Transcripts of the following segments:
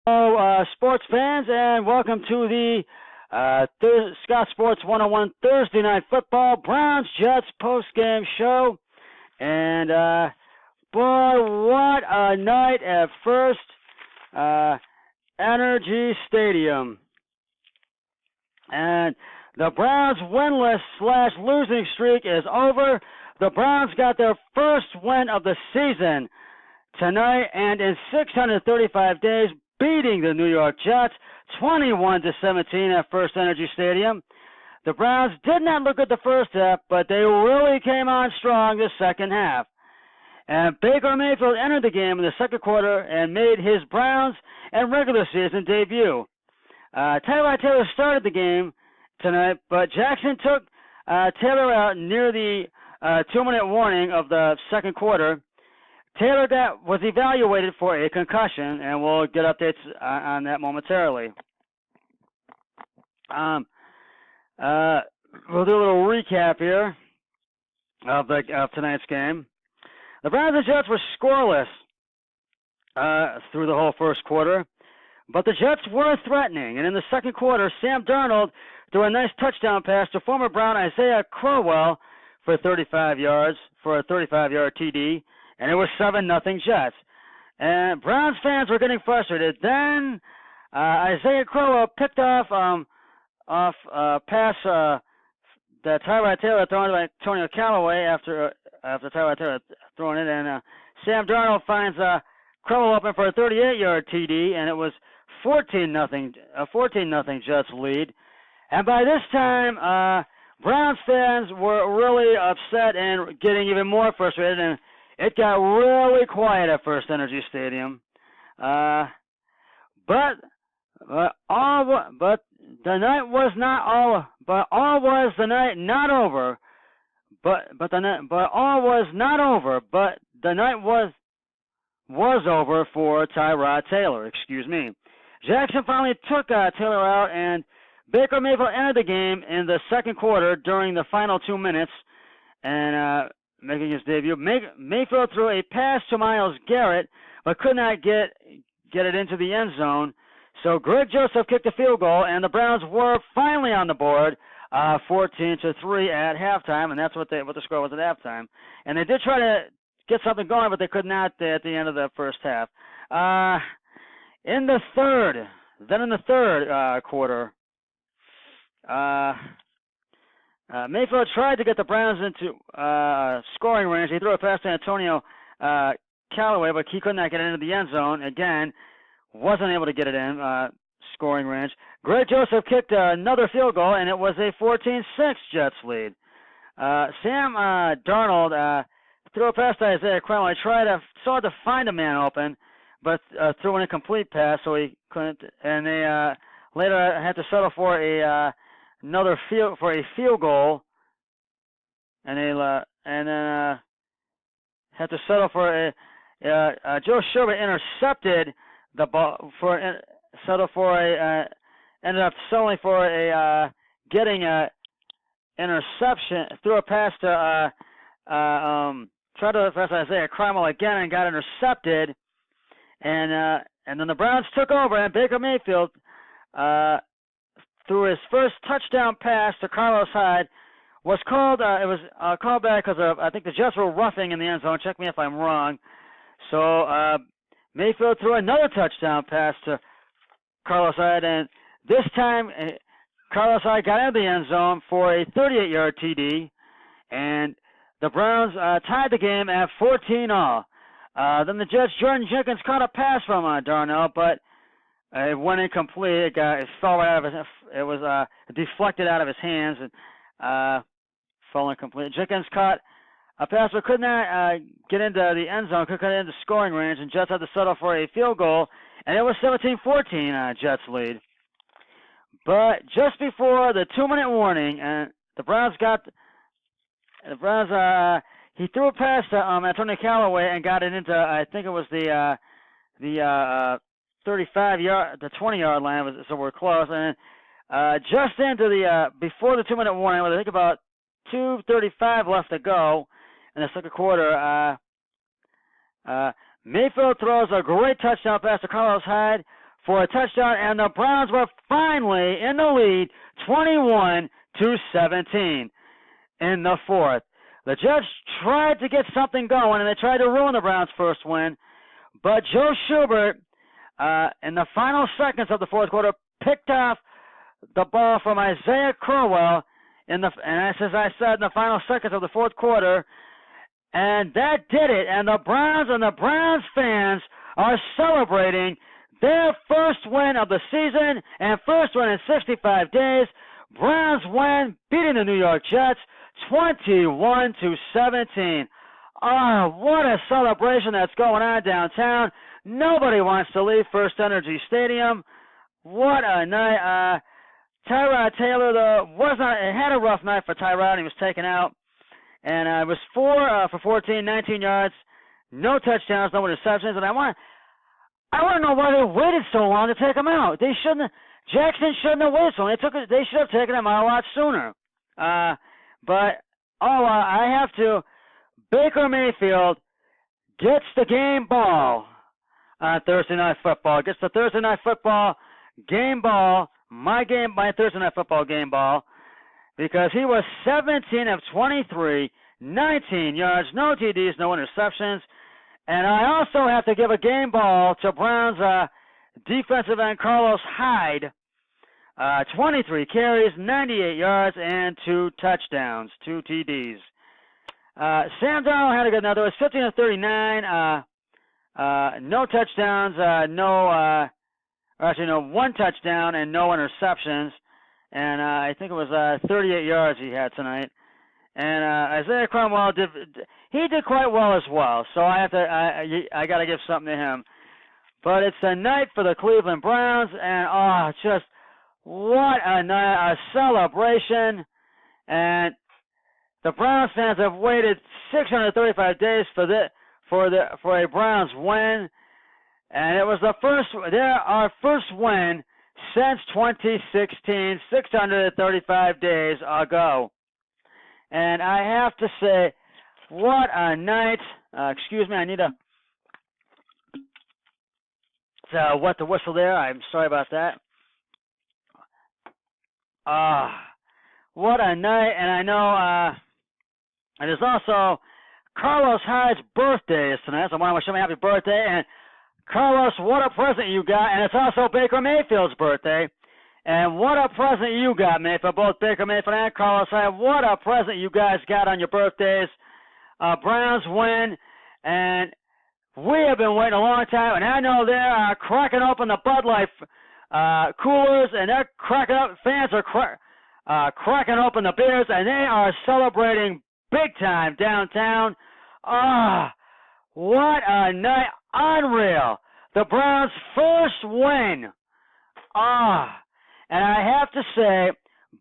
Hello, sports fans, and welcome to the Scott Sports 101 Thursday Night Football Browns Jets post-game show. And boy, what a night at First Energy Stadium. And the Browns' winless/losing streak is over. The Browns got their first win of the season tonight, and in 635 days, beating the New York Jets 21-17 at First Energy Stadium. The Browns did not look at the first half, but they really came on strong the second half. And Baker Mayfield entered the game in the second quarter and made his Browns and regular season debut. Tyrod Taylor started the game tonight, but Jackson took Taylor out near the 2-minute warning of the second quarter. Taylor was evaluated for a concussion, and we'll get updates on that momentarily. We'll do a little recap here of tonight's game. The Browns and Jets were scoreless through the whole first quarter, but the Jets were threatening, and in the second quarter, Sam Darnold threw a nice touchdown pass to former Brown Isaiah Crowell for 35 yards for a 35-yard TD. And it was 7-0 Jets. And Browns fans were getting frustrated. Then Isaiah Crowell picked off pass that Tyrod Taylor thrown by Antonio Callaway after Tyrod Taylor throwing it. And Sam Darnold finds Crowell open for a 38-yard TD, and it was 14-0 Jets lead. And by this time, Browns fans were really upset and getting even more frustrated, and it got really quiet at First Energy Stadium, but the night was not all. But all was the night not over. But the night was over for Tyrod Taylor. Excuse me. Jackson finally took Taylor out, and Baker Mayfield entered the game in the second quarter during the final 2 minutes, and making his debut. Mayfield threw a pass to Myles Garrett, but could not get it into the end zone. So Greg Joseph kicked a field goal, and the Browns were finally on the board, 14-3 at halftime, and that's what the score was at halftime. And they did try to get something going, but they could not at the end of the first half. In the third quarter, Mayfield tried to get the Browns into scoring range. He threw a pass to Antonio Callaway, but he could not get it into the end zone. Again, wasn't able to get it in scoring range. Greg Joseph kicked another field goal, and it was a 14-6 Jets lead. Sam Darnold threw a pass to Isaiah Crowell. He sought to find a man open, but threw an incomplete pass, so he couldn't. And they later had to settle for a field goal, and then had to settle for Joe Sherbert intercepted the ball ended up settling for getting a interception. Threw a pass to tried to pass Isaiah Crowell again and got intercepted, and then the Browns took over, and Baker Mayfield through his first touchdown pass to Carlos Hyde, was called. It was called back because I think the Jets were roughing in the end zone. Check me if I'm wrong. So Mayfield threw another touchdown pass to Carlos Hyde, and this time Carlos Hyde got into the end zone for a 38-yard TD, and the Browns tied the game at 14-all. Then the Jets, Jordan Jenkins caught a pass from Darnell, but it went incomplete. It fell right out of his. It was deflected out of his hands and fell incomplete. Jenkins caught a pass but could not get into the end zone. Couldn't get into scoring range, and Jets had to settle for a field goal, and it was 17-14 Jets lead. But just before the 2-minute warning, and the Browns he threw a pass to Antonio Callaway and got it into, I think it was the 35-yard, the 20-yard line, so we're close. And just into before the 2-minute warning, I think about 2:35 left to go in the second quarter, Mayfield throws a great touchdown pass to Carlos Hyde for a touchdown, and the Browns were finally in the lead, 21-17 in the fourth. The Jets tried to get something going, and they tried to ruin the Browns' first win, but Joe Schubert, in the final seconds of the fourth quarter, picked off the ball from Isaiah Crowell and as I said, in the final seconds of the fourth quarter, and that did it. And the Browns fans are celebrating their first win of the season and first win in 65 days. Browns win, beating the New York Jets 21-17. Oh, what a celebration that's going on downtown. Nobody wants to leave First Energy Stadium. What a night. Tyrod Taylor, though, it had a rough night for Tyrod. He was taken out. And it was 4 for 14, 19 yards, no touchdowns, no interceptions. And I want to know why they waited so long to take him out. Jackson shouldn't have waited so long. They should have taken him out a lot sooner. I have to. Baker Mayfield gets the game ball on Thursday Night Football. Gets the Thursday Night Football game ball, my Thursday Night Football game ball, because he was 17 of 23, 19 yards, no TDs, no interceptions. And I also have to give a game ball to Browns defensive end Carlos Hyde, 23 carries, 98 yards, and 2 touchdowns, 2 TDs. Sam Darnold had a good night. There was 15 of 39, no touchdowns, one touchdown and no interceptions. And I think it was 38 yards he had tonight. And Isaiah Cromwell did quite well as well. So I got to give something to him. But it's a night for the Cleveland Browns, and just what a night, a celebration. And the Browns fans have waited 635 days for a Browns win, and it was our first win since 2016, 635 days ago. And I have to say, what a night. Excuse me, I need to wet the whistle there. I'm sorry about that. What a night. And I know it is also Carlos Hyde's birthday is tonight, so I want to wish him a happy birthday. And Carlos, what a present you got. And it's also Baker Mayfield's birthday. And what a present you got, Mayfield, both Baker Mayfield and Carlos Hyde. What a present you guys got on your birthdays. Browns win, and we have been waiting a long time, and I know they're cracking open the Bud Light coolers, and they're cracking up, fans are cracking open the beers, and they are celebrating big time downtown. What a night. Unreal. The Browns' first win. And I have to say,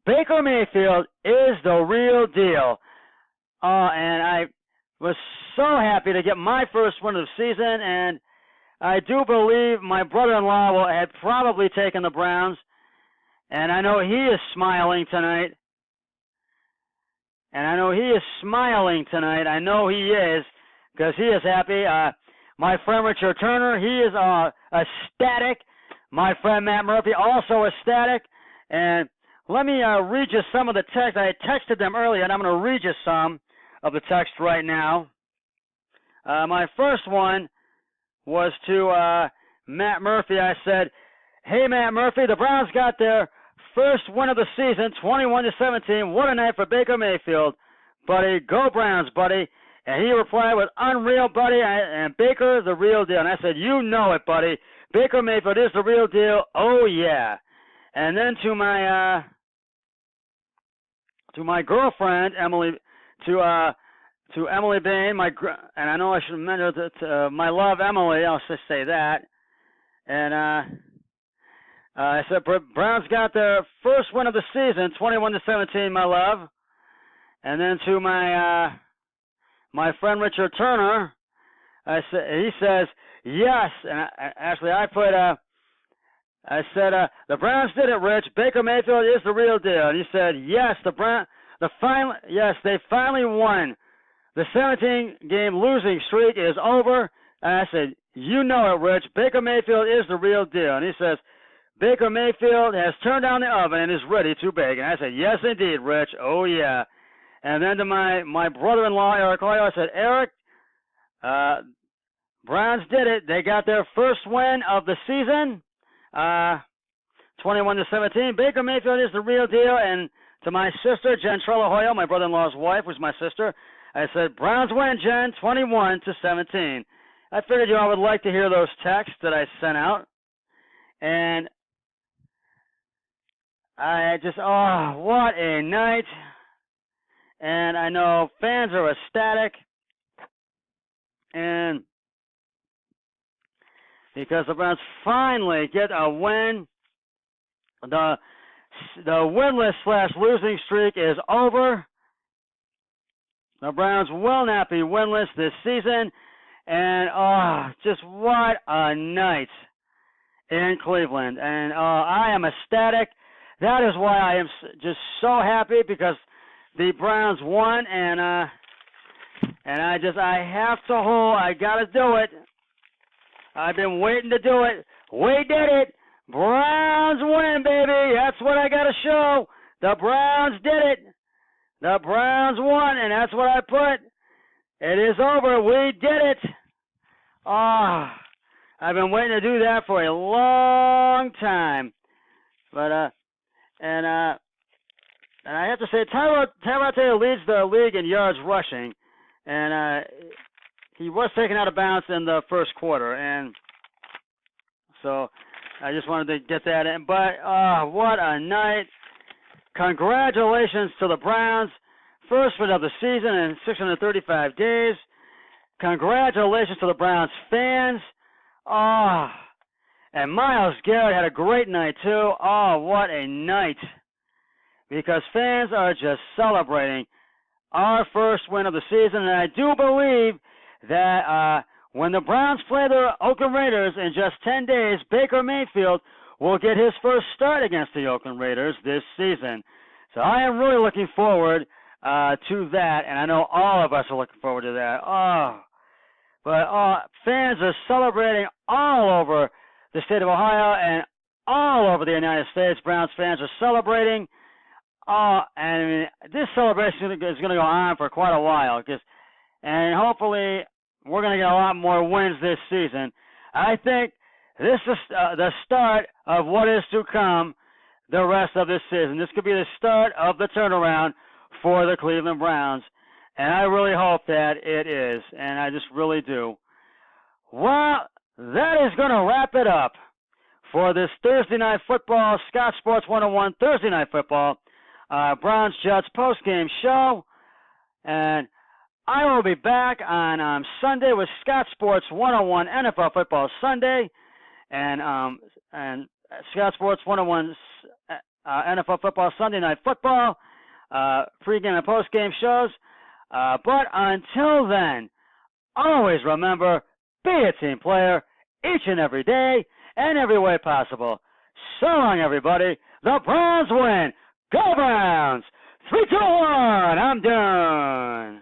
Baker Mayfield is the real deal. And I was so happy to get my first win of the season, and I do believe my brother-in-law had probably taken the Browns, and I know he is smiling tonight. I know he is, because he is happy. My friend Richard Turner, he is ecstatic. My friend Matt Murphy, also ecstatic. And let me read you some of the text. I texted them earlier, and I'm going to read you some of the text right now. My first one was to Matt Murphy. I said, "Hey, Matt Murphy, the Browns got their first win of the season, 21-17. What a night for Baker Mayfield. Buddy, go Browns, buddy." And he replied with, "Unreal, buddy, and Baker, the real deal." And I said, "You know it, buddy. Baker Mayfield is the real deal. Oh, yeah." And then to my girlfriend, Emily, to Emily Bain, and I know I should mention that my love, Emily, I'll just say that. And I said, Browns got their first win of the season, 21-17, my love. And then to my friend Richard Turner, he says, "Yes." And I said, "The Browns did it, Rich. Baker Mayfield is the real deal." And he said, "Yes, they finally won. The 17-game losing streak is over." And I said, you know it, Rich. Baker Mayfield is the real deal. And he says, Baker Mayfield has turned on the oven and is ready to bake. And I said, yes, indeed, Rich. Oh, yeah. And then to my brother-in-law, Eric Hoyle, I said, Eric, Browns did it. They got their first win of the season, 21-17. Baker Mayfield is the real deal. And to my sister, Jen Trella Hoyle, my brother-in-law's wife, who's my sister, I said, Browns win, Jen, 21-17. I figured you all would like to hear those texts that I sent out. And I just, oh, what a night. And I know fans are ecstatic. And because the Browns finally get a win, the winless/losing streak is over. The Browns will not be winless this season. And, just what a night in Cleveland. And I am ecstatic. That is why I am just so happy, because the Browns won, and I gotta do it. I've been waiting to do it. We did it. Browns win, baby. That's what I gotta show. The Browns did it. The Browns won, and that's what I put. It is over. We did it. I've been waiting to do that for a long time. But and I have to say, Tyrod Taylor leads the league in yards rushing, and he was taken out of bounds in the first quarter, and so I just wanted to get that in. But what a night! Congratulations to the Browns, first win of the season in 635 days. Congratulations to the Browns fans. And Myles Garrett had a great night too. What a night. Because fans are just celebrating our first win of the season. And I do believe that when the Browns play the Oakland Raiders in just 10 days, Baker Mayfield will get his first start against the Oakland Raiders this season. So I am really looking forward to that. And I know all of us are looking forward to that. But fans are celebrating all over the state of Ohio and all over the United States. Browns fans are celebrating. And this celebration is going to go on for quite a while. And hopefully we're going to get a lot more wins this season. I think this is the start of what is to come the rest of this season. This could be the start of the turnaround for the Cleveland Browns. And I really hope that it is, and I just really do. Well, that is going to wrap it up for this Thursday Night Football, Scott Sports 101 Thursday Night Football, Browns Jets postgame show. And I will be back on Sunday with Scott Sports 101 NFL Football Sunday, and Scott Sports 101 NFL Football Sunday Night Football, pregame and postgame shows. But until then, always remember, be a team player each and every day and every way possible. So long, everybody. The Browns win. Go Browns! 3-2-1. I'm done.